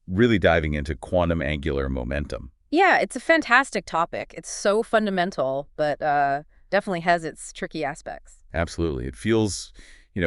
really diving into quantum angular momentum. Yeah, it's a fantastic topic. It's so fundamental, but definitely has its tricky aspects. Absolutely. It feels,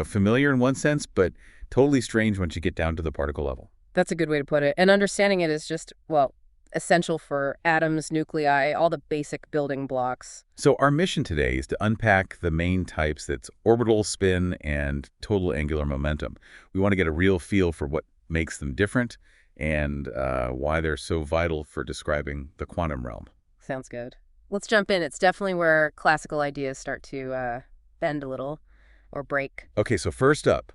familiar in one sense, but totally strange once you get down to the particle level. That's a good way to put it. And understanding it is just, well, essential for atoms, nuclei, all the basic building blocks. So our mission today is to unpack the main types that's orbital, spin, and total angular momentum. We want to get a real feel for what makes them different and why they're so vital for describing the quantum realm. Sounds good. Let's jump in. It's definitely where classical ideas start to bend a little or break. Okay, so first up,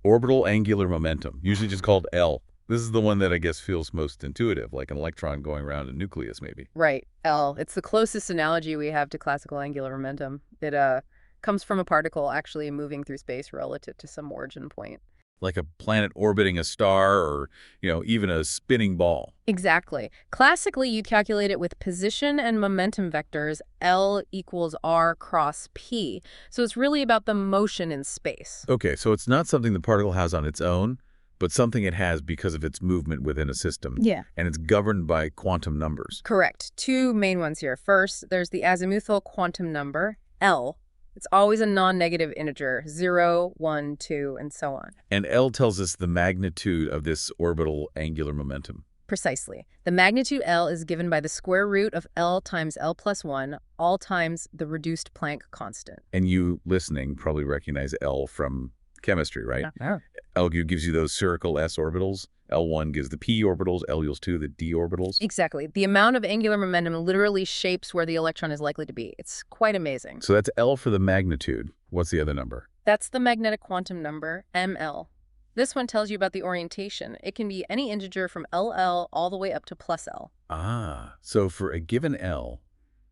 orbital angular momentum, usually just called L. This is the one that I guess feels most intuitive, like an electron going around a nucleus, maybe. Right, L. It's the closest analogy we have to classical angular momentum. It comes from a particle actually moving through space relative to some origin point. Like a planet orbiting a star or, even a spinning ball. Exactly. Classically, you calculate it with position and momentum vectors, L equals R cross P. So it's really about the motion in space. Okay, so it's not something the particle has on its own, but something it has because of its movement within a system. Yeah. And it's governed by quantum numbers. Correct. Two main ones here. First, there's the azimuthal quantum number, L. It's always a non-negative integer, 0, 1, 2, and so on. And L tells us the magnitude of this orbital angular momentum. Precisely. The magnitude L is given by the square root of L times L plus 1, all times the reduced Planck constant. And you, listening, probably recognize L from chemistry, right? Yeah. L gives you those spherical s orbitals. L1 gives the p orbitals, L equals 2, the d orbitals. Exactly. The amount of angular momentum literally shapes where the electron is likely to be. It's quite amazing. So that's L for the magnitude. What's the other number? That's the magnetic quantum number, ML. This one tells you about the orientation. It can be any integer from LL all the way up to plus L. Ah, so for a given L,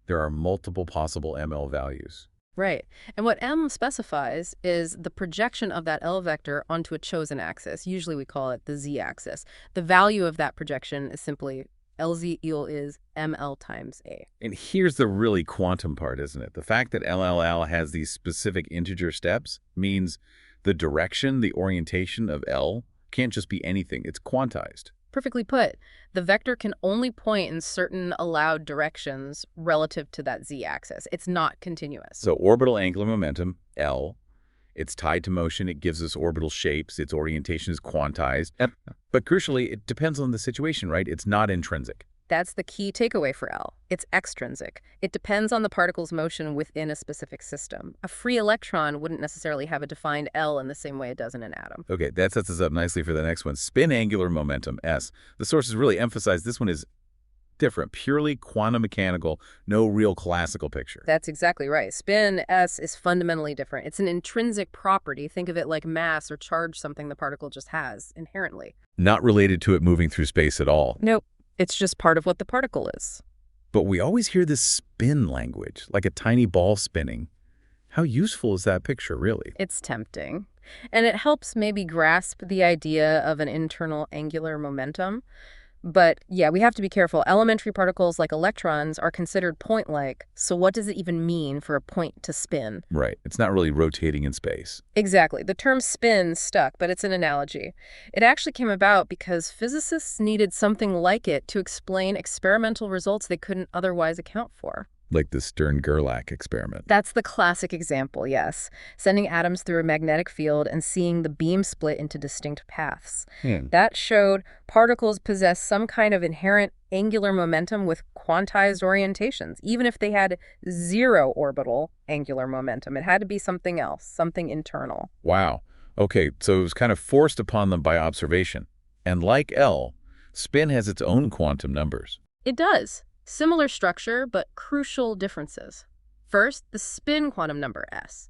there are multiple possible ML values. Right. And what M specifies is the projection of that L vector onto a chosen axis. Usually we call it the z-axis. The value of that projection is simply LZ is ML times A. And here's the really quantum part, isn't it? The fact that LLL has these specific integer steps means the direction, the orientation of L can't just be anything. It's quantized. Perfectly put. The vector can only point in certain allowed directions relative to that z-axis. It's not continuous. So orbital angular momentum, L, it's tied to motion. It gives us orbital shapes. Its orientation is quantized. Yep. But crucially, it depends on the situation, right? It's not intrinsic. That's the key takeaway for L. It's extrinsic. It depends on the particle's motion within a specific system. A free electron wouldn't necessarily have a defined L in the same way it does in an atom. Okay, that sets us up nicely for the next one. Spin angular momentum, S. The sources really emphasize this one is different, purely quantum mechanical, no real classical picture. That's exactly right. Spin, S, is fundamentally different. It's an intrinsic property. Think of it like mass or charge, something the particle just has inherently. Not related to it moving through space at all. Nope. It's just part of what the particle is. But we always hear this spin language, like a tiny ball spinning. How useful is that picture, really? It's tempting. And it helps maybe grasp the idea of an internal angular momentum. But yeah, we have to be careful. Elementary particles like electrons are considered point-like. So what does it even mean for a point to spin? Right. It's not really rotating in space. Exactly. The term spin stuck, but it's an analogy. It actually came about because physicists needed something like it to explain experimental results they couldn't otherwise account for. Like the Stern-Gerlach experiment. That's the classic example, yes. Sending atoms through a magnetic field and seeing the beam split into distinct paths. That showed particles possess some kind of inherent angular momentum with quantized orientations, even if they had zero orbital angular momentum. It had to be something else, something internal. Wow. Okay, so it was kind of forced upon them by observation. And like L, spin has its own quantum numbers. It does. Similar structure, but crucial differences. First, the spin quantum number, S.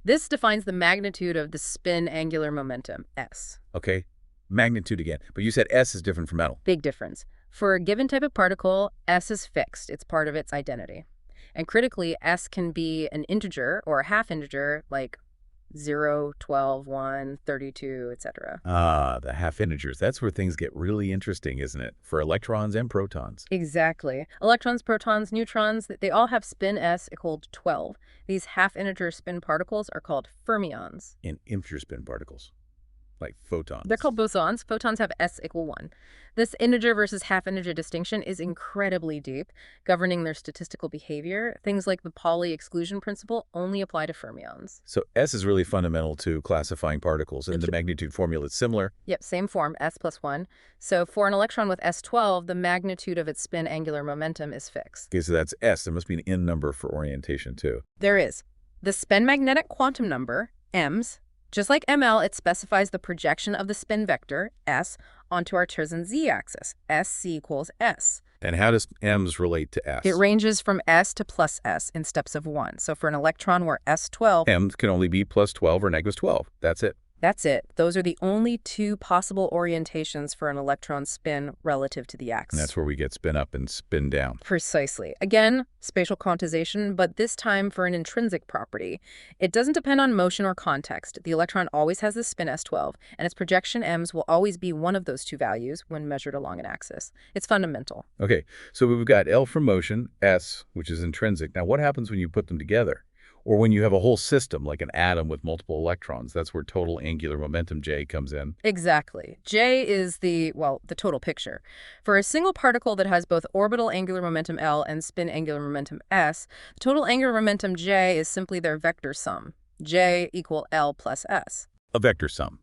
This defines the magnitude of the spin angular momentum, S. Okay, magnitude again. But you said S is different from L. Big difference. For a given type of particle, S is fixed. It's part of its identity. And critically, S can be an integer or a half integer like 0, 12, 1, 32, etc. Ah, the half integers. That's where things get really interesting, isn't it? For electrons and protons. Exactly. Electrons, protons, neutrons, they all have spin S equaled 12. These half-integer spin particles are called fermions. And integer spin particles. like They're photons. called bosons. Photons have S equal 1. This integer versus half-integer distinction is incredibly deep, governing their statistical behavior. Things like the Pauli exclusion principle only apply to fermions. So S is really fundamental to classifying particles, and the magnitude formula is similar. Yep, same form, S plus 1. So for an electron with S12, the magnitude of its spin angular momentum is fixed. Okay, so that's S. There must be an N number for orientation, too. There is. The spin magnetic quantum number, EMS, just like ML, it specifies the projection of the spin vector, S, onto our chosen z-axis, SC equals S. And how does M's relate to S? It ranges from S to plus S in steps of 1. So for an electron, we're S12. M can only be plus 12 or negative 12. That's it. That's it. Those are the only two possible orientations for an electron spin relative to the axis. And that's where we get spin up and spin down. Precisely. Again, spatial quantization, but this time for an intrinsic property. It doesn't depend on motion or context. The electron always has the spin S12, and its projection M's will always be one of those two values when measured along an axis. It's fundamental. Okay, so we've got L for motion, S, which is intrinsic. Now, what happens when you put them together? Or when you have a whole system, like an atom with multiple electrons? That's where total angular momentum, J, comes in. Exactly. J is the total picture. For a single particle that has both orbital angular momentum L and spin angular momentum S, the total angular momentum J is simply their vector sum. J equal L plus S. A vector sum,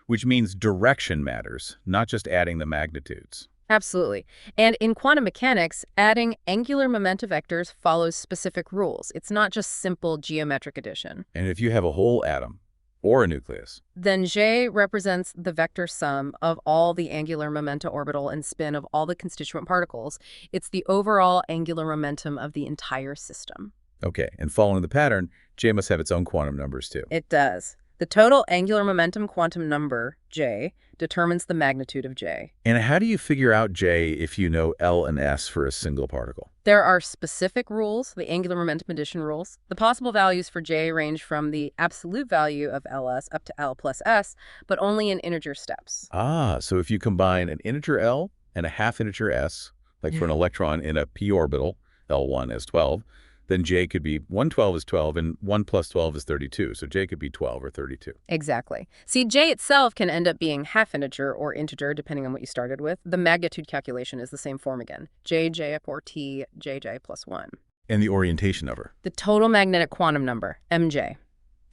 which means direction matters, not just adding the magnitudes. Absolutely. And in quantum mechanics, adding angular momentum vectors follows specific rules. It's not just simple geometric addition. And if you have a whole atom or a nucleus, then J represents the vector sum of all the angular momenta orbital and spin of all the constituent particles. It's the overall angular momentum of the entire system. Okay, and following the pattern, J must have its own quantum numbers too. It does. The total angular momentum quantum number, J, determines the magnitude of J. And how do you figure out J if you know L and S for a single particle? There are specific rules, the angular momentum addition rules. The possible values for J range from the absolute value of LS up to L plus S, but only in integer steps. Ah, so if you combine an integer L and a half integer S, like for an electron in a p orbital, L1 as 12, then J could be 112 is 12 and 1 plus 12 is 32. So J could be 12 or 32. Exactly. See, J itself can end up being half integer or integer depending on what you started with. The magnitude calculation is the same form again. J or T, JJ plus 1. And the orientation of her? The total magnetic quantum number, MJ.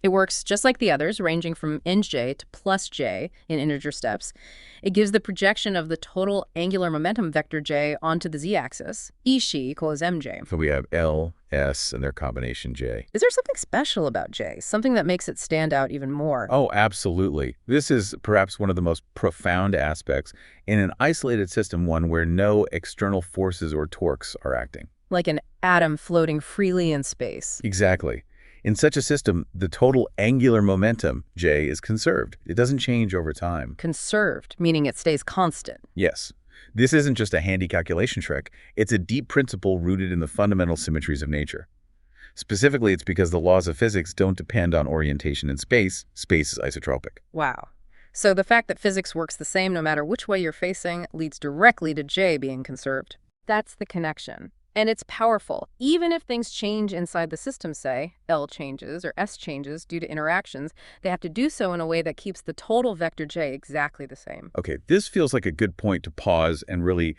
It works just like the others, ranging from NJ to plus J in integer steps. It gives the projection of the total angular momentum vector J onto the z-axis. She equals MJ. So we have L, S, and their combination J. Is there something special about J? Something that makes it stand out even more? Oh, absolutely. This is perhaps one of the most profound aspects in an isolated system, one where no external forces or torques are acting. Like an atom floating freely in space. Exactly. In such a system, the total angular momentum, J, is conserved. It doesn't change over time. Conserved, meaning it stays constant. Yes. This isn't just a handy calculation trick. It's a deep principle rooted in the fundamental symmetries of nature. Specifically, it's because the laws of physics don't depend on orientation in space. Space is isotropic. Wow. So the fact that physics works the same no matter which way you're facing leads directly to J being conserved. That's the connection. And it's powerful. Even if things change inside the system, say, L changes or S changes due to interactions, they have to do so in a way that keeps the total vector J exactly the same. Okay, this feels like a good point to pause and really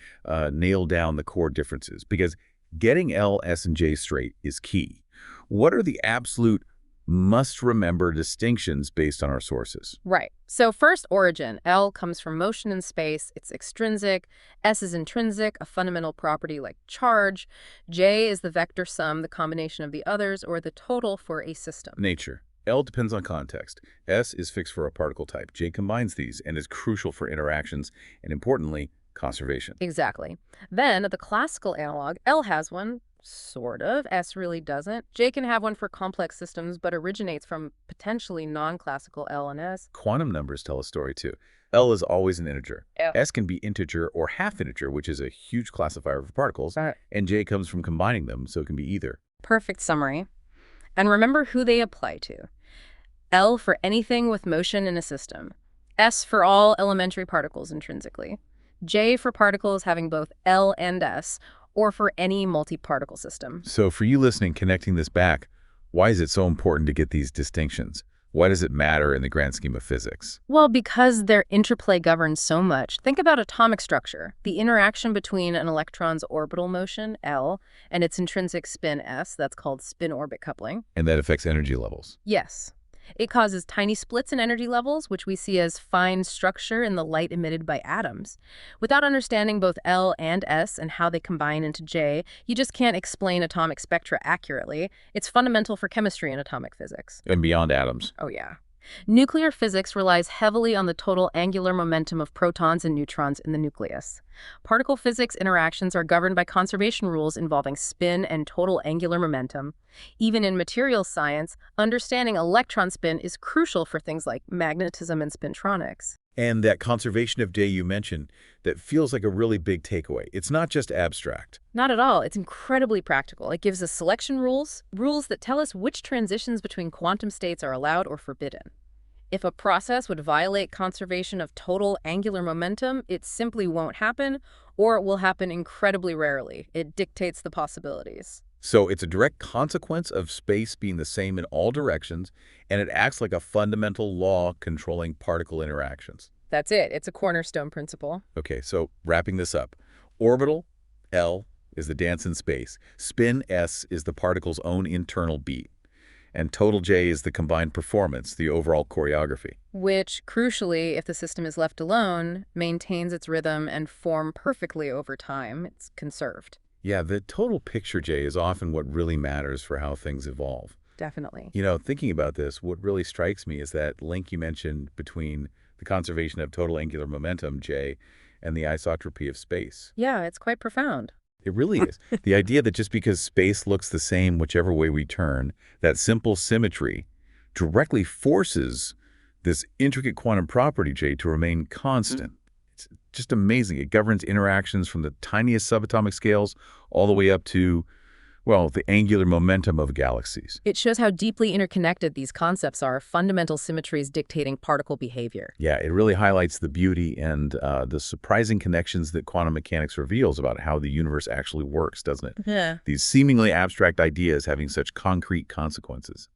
nail down the core differences, because getting L, S, and J straight is key. What are the absolute must-remember distinctions based on our sources? Right. So first, origin. L comes from motion in space. It's extrinsic. S is intrinsic, a fundamental property like charge. J is the vector sum, the combination of the others, or the total for a system. Nature. L depends on context. S is fixed for a particle type. J combines these and is crucial for interactions and, importantly, conservation. Exactly. Then, the classical analog, L has one. Sort of. S really doesn't. J can have one for complex systems, but originates from potentially non-classical L and S. Quantum numbers tell a story, too. L is always an integer. Yeah. S can be integer or half integer, which is a huge classifier for particles. And J comes from combining them, so it can be either. Perfect summary. And remember who they apply to. L for anything with motion in a system. S for all elementary particles intrinsically. J for particles having both L and S, or for any multi-particle system. So for you listening, connecting this back, why is it so important to get these distinctions? Why does it matter in the grand scheme of physics? Well, because their interplay governs so much. Think about atomic structure. The interaction between an electron's orbital motion, L, and its intrinsic spin, S, that's called spin-orbit coupling. And that affects energy levels. Yes. It causes tiny splits in energy levels, which we see as fine structure in the light emitted by atoms. Without understanding both L and S and how they combine into J, you just can't explain atomic spectra accurately. It's fundamental for chemistry and atomic physics. And beyond atoms. Oh, yeah. Nuclear physics relies heavily on the total angular momentum of protons and neutrons in the nucleus. Particle physics interactions are governed by conservation rules involving spin and total angular momentum. Even in materials science, understanding electron spin is crucial for things like magnetism and spintronics. And that conservation of J you mentioned, that feels like a really big takeaway. It's not just abstract. Not at all. It's incredibly practical. It gives us selection rules, rules that tell us which transitions between quantum states are allowed or forbidden. If a process would violate conservation of total angular momentum, it simply won't happen, or it will happen incredibly rarely. It dictates the possibilities. So it's a direct consequence of space being the same in all directions, and it acts like a fundamental law controlling particle interactions. That's it. It's a cornerstone principle. Okay, so wrapping this up. Orbital, L, is the dance in space. Spin, S, is the particle's own internal beat. And total J is the combined performance, the overall choreography. Which, crucially, if the system is left alone, maintains its rhythm and form perfectly over time. It's conserved. Yeah, the total picture, J, is often what really matters for how things evolve. Definitely. You know, thinking about this, what really strikes me is that link you mentioned between the conservation of total angular momentum, J, and the isotropy of space. Yeah, it's quite profound. It really is. The idea that just because space looks the same whichever way we turn, that simple symmetry directly forces this intricate quantum property, J, to remain constant. It's just amazing. It governs interactions from the tiniest subatomic scales all the way up to, well, the angular momentum of galaxies. It shows how deeply interconnected these concepts are, fundamental symmetries dictating particle behavior. Yeah, it really highlights the beauty and the surprising connections that quantum mechanics reveals about how the universe actually works, doesn't it? Yeah. These seemingly abstract ideas having such concrete consequences.